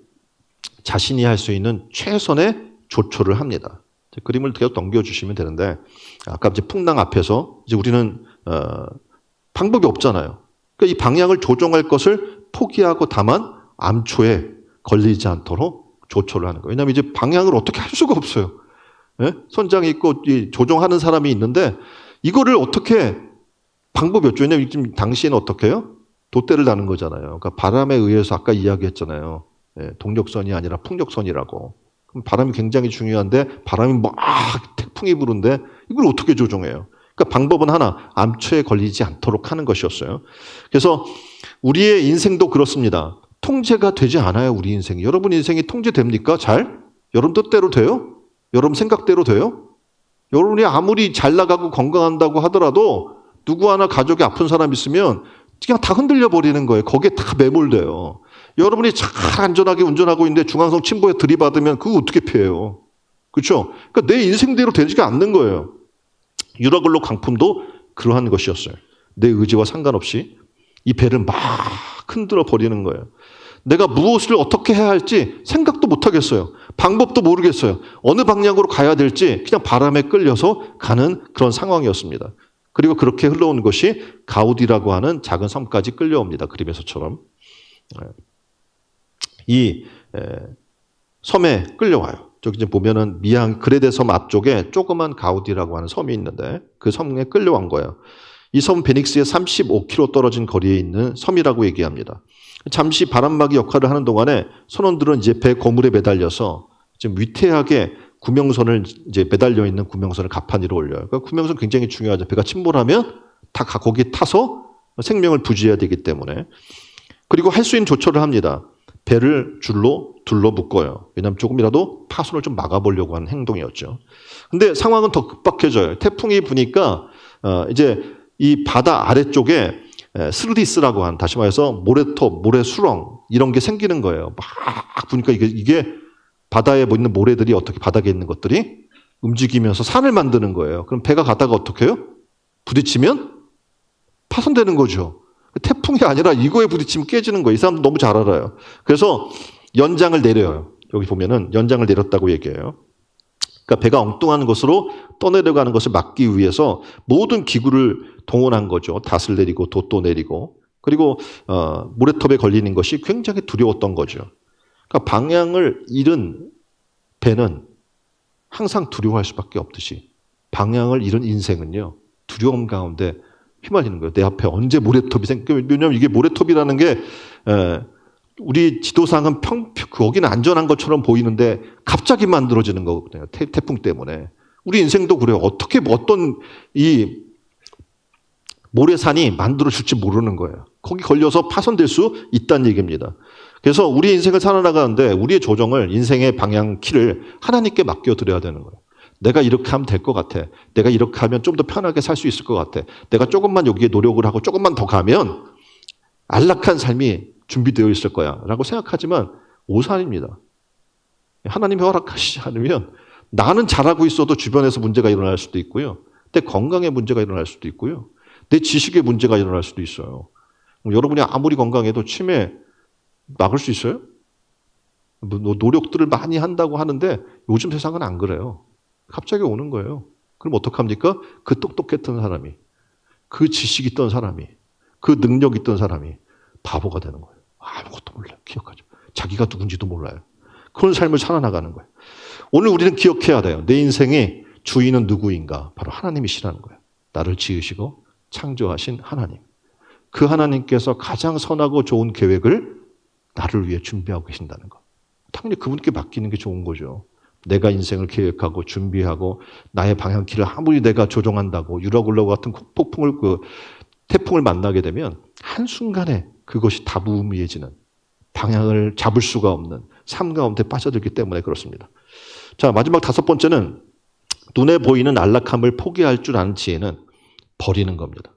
자신이 할 수 있는 최선의 조처를 합니다. 그림을 계속 넘겨주시면 되는데 아까 이제 풍랑 앞에서 이제 우리는 방법이 없잖아요. 그러니까 이 방향을 조정할 것을 포기하고 다만 암초에 걸리지 않도록 조처를 하는 거예요. 왜냐하면 이제 방향을 어떻게 할 수가 없어요. 예? 선장이 있고 조종하는 사람이 있는데 이거를 어떻게 방법이 없죠. 왜냐하면 지금 당시에는 어떻게 해요? 돛대를 다는 거잖아요. 그러니까 바람에 의해서 아까 이야기했잖아요. 예, 동력선이 아니라 풍력선이라고. 그럼 바람이 굉장히 중요한데 바람이 막 태풍이 부는데 이걸 어떻게 조종해요? 그러니까 방법은 하나, 암초에 걸리지 않도록 하는 것이었어요. 그래서 우리의 인생도 그렇습니다. 통제가 되지 않아요, 우리 인생이. 여러분 인생이 통제됩니까? 잘? 여러분 뜻대로 돼요? 여러분 생각대로 돼요? 여러분이 아무리 잘 나가고 건강한다고 하더라도 누구 하나 가족이 아픈 사람 있으면 그냥 다 흔들려 버리는 거예요. 거기에 다 매몰돼요. 여러분이 잘 안전하게 운전하고 있는데 중앙선 침범에 들이받으면 그거 어떻게 피해요? 그렇죠? 그러니까 내 인생대로 되지가 않는 거예요. 유라굴로 강풍도 그러한 것이었어요. 내 의지와 상관없이 이 배를 막 흔들어 버리는 거예요. 내가 무엇을 어떻게 해야 할지 생각도 못 하겠어요. 방법도 모르겠어요. 어느 방향으로 가야 될지 그냥 바람에 끌려서 가는 그런 상황이었습니다. 그리고 그렇게 흘러온 것이 가우디라고 하는 작은 섬까지 끌려옵니다. 그림에서처럼. 이 섬에 끌려와요. 저기 이제 보면은 그레데 섬 앞쪽에 조그만 가우디라고 하는 섬이 있는데 그 섬에 끌려온 거예요. 이 섬 베닉스에 35km 떨어진 거리에 있는 섬이라고 얘기합니다. 잠시 바람막이 역할을 하는 동안에 선원들은 이제 배 고물에 매달려서 지금 위태하게 구명선을 이제 매달려 있는 구명선을 갑판 위로 올려요. 그러니까 구명선 굉장히 중요하죠. 배가 침몰하면 다 거기에 타서 생명을 부지해야 되기 때문에. 그리고 할 수 있는 조처를 합니다. 배를 줄로 둘러 묶어요. 왜냐하면 조금이라도 파손을 좀 막아보려고 하는 행동이었죠. 근데 상황은 더 급박해져요. 태풍이 부니까 이제 이 바다 아래쪽에 스르디스라고 하는, 다시 말해서 모래톱, 모래수렁 이런 게 생기는 거예요. 막 부니까 이게 바다에 있는 모래들이 어떻게 바닥에 있는 것들이 움직이면서 산을 만드는 거예요. 그럼 배가 가다가 어떻게 해요? 부딪히면 파손되는 거죠. 태풍이 아니라 이거에 부딪히면 깨지는 거예요. 이 사람 너무 잘 알아요. 그래서 연장을 내려요. 여기 보면은 연장을 내렸다고 얘기해요. 그러니까 배가 엉뚱한 곳으로 떠내려가는 것을 막기 위해서 모든 기구를 동원한 거죠. 닷을 내리고 돛도 내리고. 그리고 모래톱에 걸리는 것이 굉장히 두려웠던 거죠. 그러니까 방향을 잃은 배는 항상 두려워할 수밖에 없듯이 방향을 잃은 인생은요. 두려움 가운데 휘말리는 거예요. 내 앞에 언제 모래톱이 왜냐하면 이게 모래톱이라는 게 우리 지도상은 거기는 안전한 것처럼 보이는데 갑자기 만들어지는 거거든요. 태풍 때문에. 우리 인생도 그래요. 어떻게 어떤 이 모래산이 만들어질지 모르는 거예요. 거기 걸려서 파손될 수 있다는 얘기입니다. 그래서 우리 인생을 살아나가는데 우리의 조정을, 인생의 방향 키를 하나님께 맡겨드려야 되는 거예요. 내가 이렇게 하면 될 것 같아. 내가 이렇게 하면 좀 더 편하게 살 수 있을 것 같아. 내가 조금만 여기에 노력을 하고 조금만 더 가면 안락한 삶이 준비되어 있을 거야 라고 생각하지만 오산입니다. 하나님이 허락하시지 않으면 나는 잘하고 있어도 주변에서 문제가 일어날 수도 있고요. 내 건강에 문제가 일어날 수도 있고요. 내 지식에 문제가 일어날 수도 있어요. 여러분이 아무리 건강해도 치매 막을 수 있어요? 노력들을 많이 한다고 하는데 요즘 세상은 안 그래요. 갑자기 오는 거예요. 그럼 어떡합니까? 그 똑똑했던 사람이, 그 지식 있던 사람이, 그 능력 있던 사람이 바보가 되는 거예요. 아무것도 몰라요. 기억하죠. 자기가 누군지도 몰라요. 그런 삶을 살아나가는 거예요. 오늘 우리는 기억해야 돼요. 내 인생의 주인은 누구인가? 바로 하나님이시라는 거예요. 나를 지으시고 창조하신 하나님. 그 하나님께서 가장 선하고 좋은 계획을 나를 위해 준비하고 계신다는 거. 당연히 그분께 맡기는 게 좋은 거죠. 내가 인생을 계획하고 준비하고 나의 방향키를 아무리 내가 조종한다고 유라굴로 같은 태풍을 만나게 되면 한순간에 그것이 다 무의미해지는 방향을 잡을 수가 없는 삶 가운데 빠져들기 때문에 그렇습니다. 자, 마지막 5번째는 눈에 보이는 안락함을 포기할 줄 아는 지혜는 버리는 겁니다.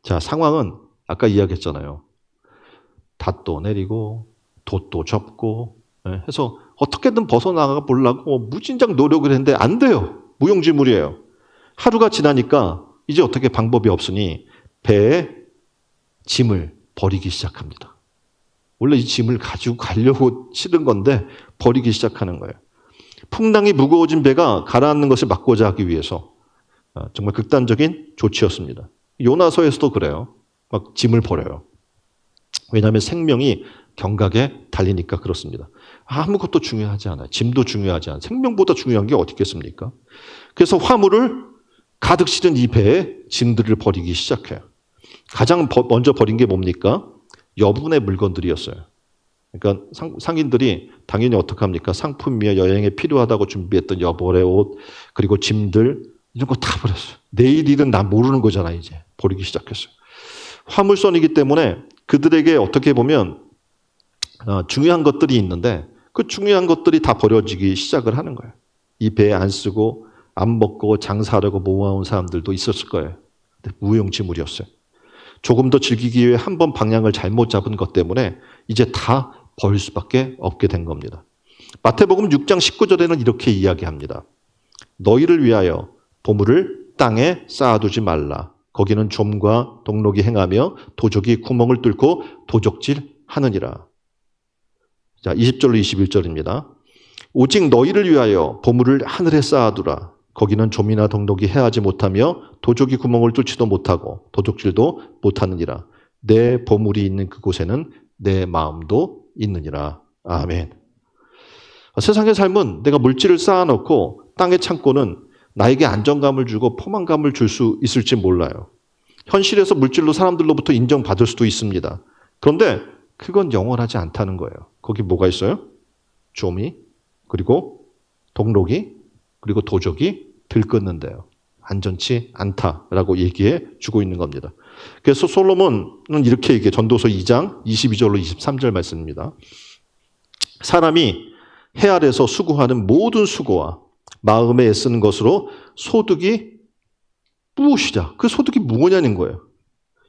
자, 상황은 아까 이야기했잖아요. 닷도 내리고 돛도 접고 해서 어떻게든 벗어나가 보려고 무진장 노력을 했는데 안 돼요. 무용지물이에요. 하루가 지나니까 이제 어떻게 방법이 없으니 배에 짐을 버리기 시작합니다. 원래 이 짐을 가지고 가려고 실은 건데 버리기 시작하는 거예요. 풍랑이 무거워진 배가 가라앉는 것을 막고자 하기 위해서 정말 극단적인 조치였습니다. 요나서에서도 그래요. 막 짐을 버려요. 왜냐하면 생명이 경각에 달리니까 그렇습니다. 아무것도 중요하지 않아요. 짐도 중요하지 않아요. 생명보다 중요한 게 어디 있겠습니까? 그래서 화물을 가득 실은 이 배에 짐들을 버리기 시작해요. 가장 먼저 버린 게 뭡니까? 여분의 물건들이었어요. 그러니까 상인들이 당연히 어떡합니까? 상품이며 여행에 필요하다고 준비했던 여벌의 옷, 그리고 짐들, 이런 거 다 버렸어요. 내일 일은 나 모르는 거잖아, 이제. 버리기 시작했어요. 화물선이기 때문에 그들에게 어떻게 보면 중요한 것들이 있는데 그 중요한 것들이 다 버려지기 시작을 하는 거예요. 이 배에 안 쓰고 안 먹고 장사하려고 모아온 사람들도 있었을 거예요. 근데 무용지물이었어요. 조금 더 즐기기 위해 한 번 방향을 잘못 잡은 것 때문에 이제 다 버릴 수밖에 없게 된 겁니다. 마태복음 6장 19절에는 이렇게 이야기합니다. 너희를 위하여 보물을 땅에 쌓아두지 말라. 거기는 좀과 동록이 행하며 도적이 구멍을 뚫고 도적질하느니라. 자, 20절로 21절입니다. 오직 너희를 위하여 보물을 하늘에 쌓아두라. 거기는 좀이나 동록이 해하지 못하며 도적이 구멍을 뚫지도 못하고 도적질도 못하느니라. 내 보물이 있는 그곳에는 내 마음도 있느니라. 아멘. 세상의 삶은 내가 물질을 쌓아놓고 땅의 창고는 나에게 안정감을 주고 포만감을 줄 수 있을지 몰라요. 현실에서 물질로 사람들로부터 인정받을 수도 있습니다. 그런데 그건 영원하지 않다는 거예요. 거기 뭐가 있어요? 좀이, 그리고 동록이, 그리고 도적이 들끓는데요. 안전치 않다라고 얘기해 주고 있는 겁니다. 그래서 솔로몬은 이렇게 얘기해. 전도서 2장 22절로 23절 말씀입니다. 사람이 해 아래서 수고하는 모든 수고와 마음에 애쓰는 것으로 소득이 무엇이냐? 그 소득이 뭐냐는 거예요.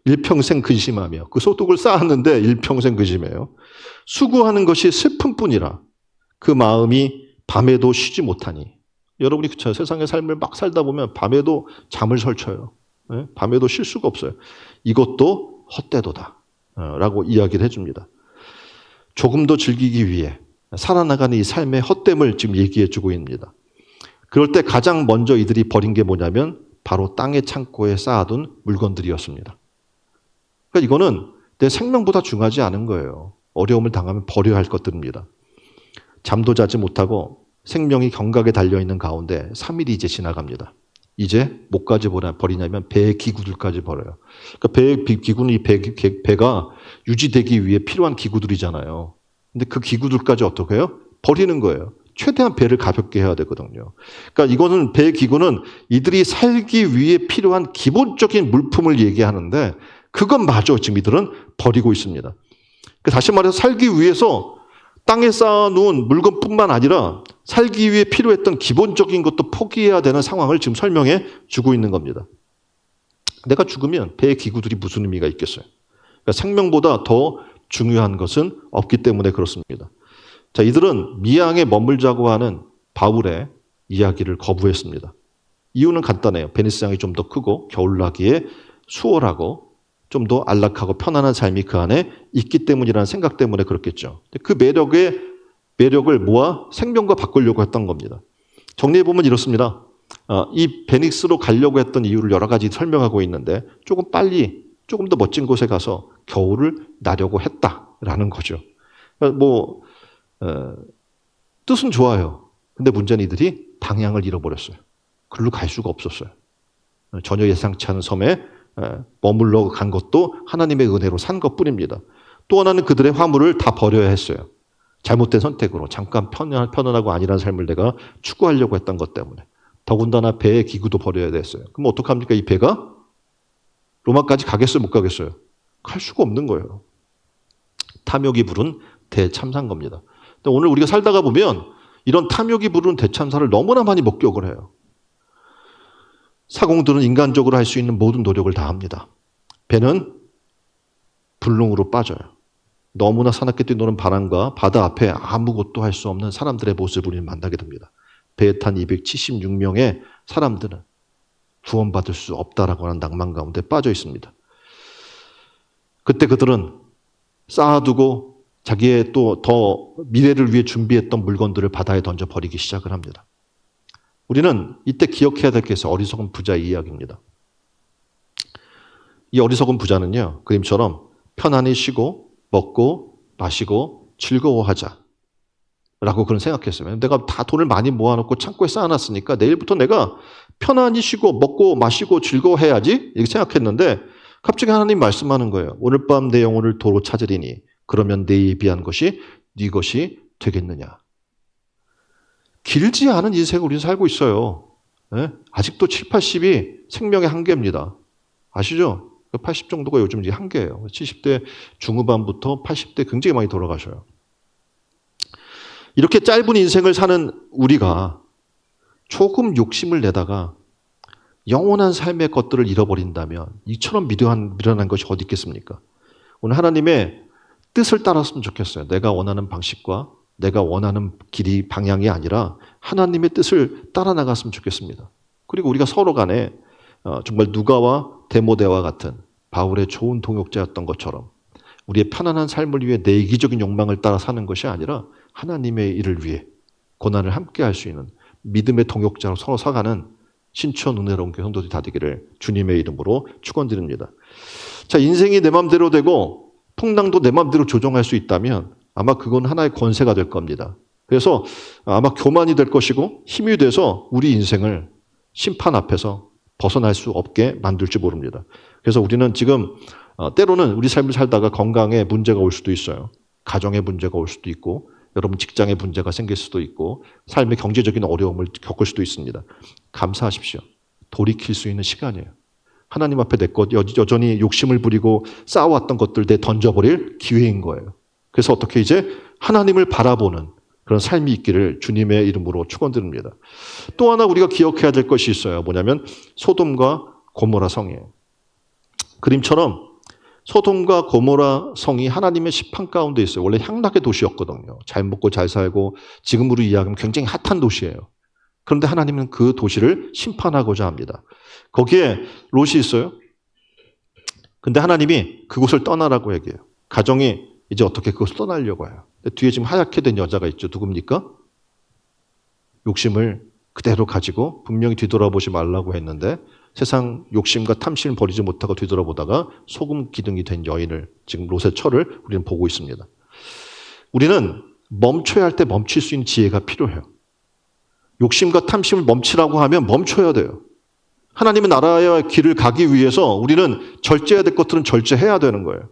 일평생 근심하며 그 소득을 쌓았는데 일평생 근심해요. 수고하는 것이 슬픔뿐이라 그 마음이 밤에도 쉬지 못하니. 여러분이 그쵸? 세상의 삶을 막 살다 보면 밤에도 잠을 설쳐요. 밤에도 쉴 수가 없어요. 이것도 헛되도다 라고 이야기를 해줍니다. 조금 더 즐기기 위해 살아나가는 이 삶의 헛됨을 지금 얘기해 주고 있습니다. 그럴 때 가장 먼저 이들이 버린 게 뭐냐면 바로 땅의 창고에 쌓아둔 물건들이었습니다. 그러니까 이거는 내 생명보다 중요하지 않은 거예요. 어려움을 당하면 버려야 할 것들입니다. 잠도 자지 못하고 생명이 경각에 달려있는 가운데 3일이 이제 지나갑니다. 이제 뭐까지 버리냐면 배의 기구들까지 버려요. 그러니까 배의 기구는 이 배가 유지되기 위해 필요한 기구들이잖아요. 근데 그 기구들까지 어떻게 해요? 버리는 거예요. 최대한 배를 가볍게 해야 되거든요. 그러니까 이거는 배의 기구는 이들이 살기 위해 필요한 기본적인 물품을 얘기하는데 그것마저 지금 이들은 버리고 있습니다. 다시 말해서 살기 위해서 땅에 쌓아놓은 물건뿐만 아니라 살기 위해 필요했던 기본적인 것도 포기해야 되는 상황을 지금 설명해 주고 있는 겁니다. 내가 죽으면 배의 기구들이 무슨 의미가 있겠어요? 그러니까 생명보다 더 중요한 것은 없기 때문에 그렇습니다. 자, 이들은 미양에 머물자고 하는 바울의 이야기를 거부했습니다. 이유는 간단해요. 베니스강이 좀 더 크고 겨울나기에 수월하고 좀 더 안락하고 편안한 삶이 그 안에 있기 때문이라는 생각 때문에 그렇겠죠. 그 매력을 모아 생명과 바꾸려고 했던 겁니다. 정리해보면 이렇습니다. 이 베닉스로 가려고 했던 이유를 여러 가지 설명하고 있는데 조금 빨리 조금 더 멋진 곳에 가서 겨울을 나려고 했다라는 거죠. 뜻은 좋아요. 근데 문제는 이들이 방향을 잃어버렸어요. 글로 갈 수가 없었어요. 전혀 예상치 않은 섬에 머물러 간 것도 하나님의 은혜로 산 것뿐입니다. 또 하나는 그들의 화물을 다 버려야 했어요. 잘못된 선택으로 잠깐 편안하고 안일한 삶을 내가 추구하려고 했던 것 때문에. 더군다나 배의 기구도 버려야 됐어요. 그럼 어떡합니까? 이 배가 로마까지 가겠어요? 못 가겠어요? 갈 수가 없는 거예요. 탐욕이 부른 대참사인 겁니다. 근데 오늘 우리가 살다가 보면 이런 탐욕이 부른 대참사를 너무나 많이 목격을 해요. 사공들은 인간적으로 할 수 있는 모든 노력을 다 합니다. 배는 불능으로 빠져요. 너무나 사납게 뛰노는 바람과 바다 앞에 아무것도 할 수 없는 사람들의 모습을 우리는 만나게 됩니다. 배에 탄 276명의 사람들은 구원받을 수 없다라고 하는 낭만 가운데 빠져 있습니다. 그때 그들은 쌓아두고 자기의 또 더 미래를 위해 준비했던 물건들을 바다에 던져 버리기 시작을 합니다. 우리는 이때 기억해야 될 게 있어요. 어리석은 부자의 이야기입니다. 이 어리석은 부자는요, 그림처럼 편안히 쉬고 먹고 마시고 즐거워하자 라고 그런 생각했어요. 내가 다 돈을 많이 모아놓고 창고에 쌓아놨으니까 내일부터 내가 편안히 쉬고 먹고 마시고 즐거워해야지 이렇게 생각했는데 갑자기 하나님 말씀하는 거예요. 오늘 밤 내 영혼을 도로 찾으리니 그러면 내 예비한 것이 네 것이 되겠느냐. 길지 않은 인생을 우리는 살고 있어요. 네? 아직도 7, 80이 생명의 한계입니다. 아시죠? 80 정도가 요즘 이제 한계예요. 70대 중후반부터 80대 굉장히 많이 돌아가셔요. 이렇게 짧은 인생을 사는 우리가 조금 욕심을 내다가 영원한 삶의 것들을 잃어버린다면 이처럼 미련한 것이 어디 있겠습니까? 오늘 하나님의 뜻을 따랐으면 좋겠어요. 내가 원하는 방식과 내가 원하는 길이 방향이 아니라 하나님의 뜻을 따라 나갔으면 좋겠습니다. 그리고 우리가 서로 간에 정말 누가와 데모데와 같은 바울의 좋은 동역자였던 것처럼 우리의 편안한 삶을 위해 내 이기적인 욕망을 따라 사는 것이 아니라 하나님의 일을 위해 고난을 함께 할 수 있는 믿음의 동역자로 서로 서가는 신천 은혜로운 교회 성도들이 다 되기를 주님의 이름으로 축원드립니다. 자, 인생이 내 마음대로 되고 풍랑도 내 마음대로 조정할 수 있다면 아마 그건 하나의 권세가 될 겁니다. 그래서 아마 교만이 될 것이고 힘이 돼서 우리 인생을 심판 앞에서 벗어날 수 없게 만들지 모릅니다. 그래서 우리는 지금 때로는 우리 삶을 살다가 건강에 문제가 올 수도 있어요. 가정에 문제가 올 수도 있고 여러분 직장에 문제가 생길 수도 있고 삶의 경제적인 어려움을 겪을 수도 있습니다. 감사하십시오. 돌이킬 수 있는 시간이에요. 하나님 앞에 내 것 여전히 욕심을 부리고 쌓아왔던 것들 내 던져버릴 기회인 거예요. 그래서 어떻게 이제 하나님을 바라보는 그런 삶이 있기를 주님의 이름으로 축원드립니다. 또 하나 우리가 기억해야 될 것이 있어요. 뭐냐면 소돔과 고모라 성이에요. 그림처럼 소돔과 고모라 성이 하나님의 심판 가운데 있어요. 원래 향락의 도시였거든요. 잘 먹고 잘 살고 지금으로 이야기하면 굉장히 핫한 도시예요. 그런데 하나님은 그 도시를 심판하고자 합니다. 거기에 롯이 있어요. 근데 하나님이 그곳을 떠나라고 얘기해요. 가정이 이제 어떻게 그것을 떠나려고 해요. 뒤에 지금 하얗게 된 여자가 있죠. 누굽니까? 욕심을 그대로 가지고 분명히 뒤돌아보지 말라고 했는데 세상 욕심과 탐심을 버리지 못하고 뒤돌아보다가 소금 기둥이 된 여인을 지금 롯의 처를 우리는 보고 있습니다. 우리는 멈춰야 할 때 멈출 수 있는 지혜가 필요해요. 욕심과 탐심을 멈추라고 하면 멈춰야 돼요. 하나님의 나라의 길을 가기 위해서 우리는 절제해야 될 것들은 절제해야 되는 거예요.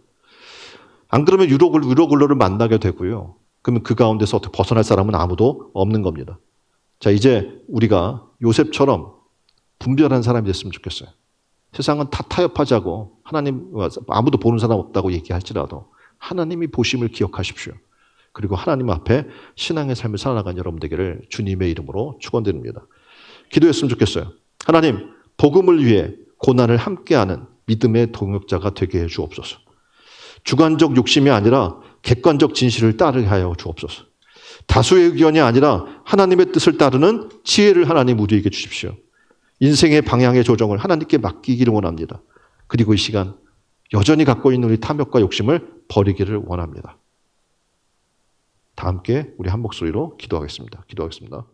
안 그러면 유로글로를 만나게 되고요. 그러면 그 가운데서 어떻게 벗어날 사람은 아무도 없는 겁니다. 자, 이제 우리가 요셉처럼 분별한 사람이 됐으면 좋겠어요. 세상은 다 타협하자고 하나님 아무도 보는 사람 없다고 얘기할지라도 하나님이 보심을 기억하십시오. 그리고 하나님 앞에 신앙의 삶을 살아나간 여러분 되기를 주님의 이름으로 축원드립니다. 기도했으면 좋겠어요. 하나님, 복음을 위해 고난을 함께하는 믿음의 동역자가 되게 해 주옵소서. 주관적 욕심이 아니라 객관적 진실을 따르게 하여 주옵소서. 다수의 의견이 아니라 하나님의 뜻을 따르는 지혜를 하나님 우리에게 주십시오. 인생의 방향의 조정을 하나님께 맡기기를 원합니다. 그리고 이 시간 여전히 갖고 있는 우리 탐욕과 욕심을 버리기를 원합니다. 다 함께 우리 한 목소리로 기도하겠습니다. 기도하겠습니다.